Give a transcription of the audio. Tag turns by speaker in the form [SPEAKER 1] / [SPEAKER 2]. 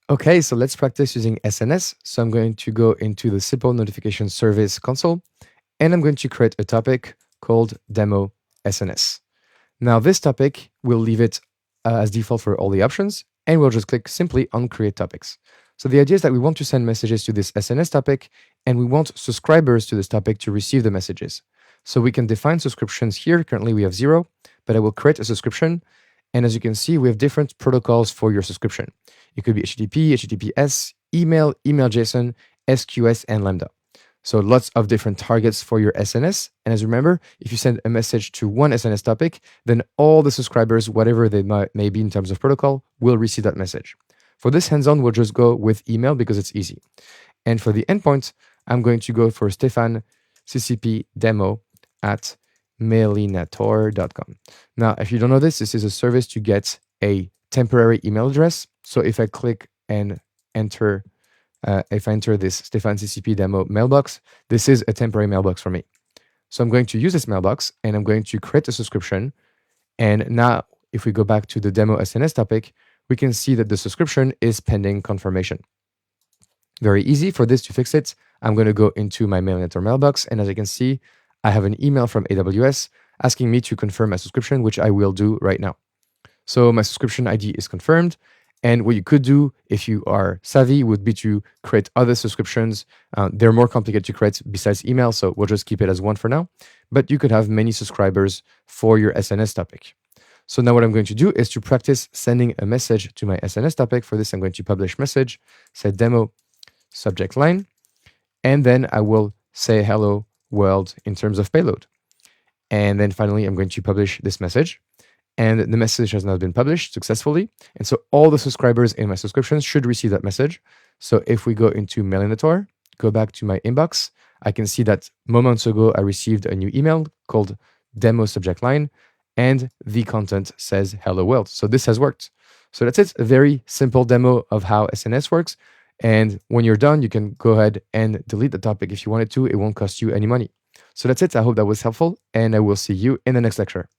[SPEAKER 1] Okay, so let's practice using SNS. So I'm going to go into the simple notification service console, and I'm going to create a topic called Demo SNS. Now this topic, we'll leave it as default for all the options, and we'll just click simply on Create Topics. So the idea is that we want to send messages to this SNS topic, and we want subscribers to this topic to receive the messages. So we can define subscriptions here. Currently we have 0, but I will create a subscription. And as you can see, we have different protocols for your subscription. It could be HTTP, HTTPS, email, email JSON, SQS, and Lambda. So lots of different targets for your SNS. And as you remember, if you send a message to one SNS topic, then all the subscribers, whatever they may be in terms of protocol, will receive that message. For this hands-on, we'll just go with email because it's easy. And for the endpoint, I'm going to go for Stefan CCP demo at mailinator.com. Now, if you don't know this is a service to get a temporary email address. So if I click and enter, if I enter this Stefan CCP demo mailbox, this is a temporary mailbox for me. So I'm going to use this mailbox and I'm going to create a subscription. And now if we go back to the demo SNS topic, we can see that the subscription is pending confirmation. Very easy. For this to fix it, I'm going to go into my Mailinator mailbox. And as you can see, I have an email from AWS asking me to confirm my subscription, which I will do right now. So my subscription ID is confirmed. And what you could do if you are savvy would be to create other subscriptions. They're more complicated to create besides email, so we'll just keep it as one for now. But you could have many subscribers for your SNS topic. So now what I'm going to do is to practice sending a message to my SNS topic. For this, I'm going to publish message, say demo subject line, and then I will say hello world in terms of payload. And then finally, I'm going to publish this message. And the message has now been published successfully. And so all the subscribers in my subscriptions should receive that message. So if we go into Mailinator, go back to my inbox, I can see that moments ago, I received a new email called demo subject line, and the content says hello world. So this has worked. So that's it, a very simple demo of how SNS works. And when you're done, you can go ahead and delete the topic if you wanted to. It won't cost you any money. So that's it. I hope that was helpful, and I will see you in the next lecture.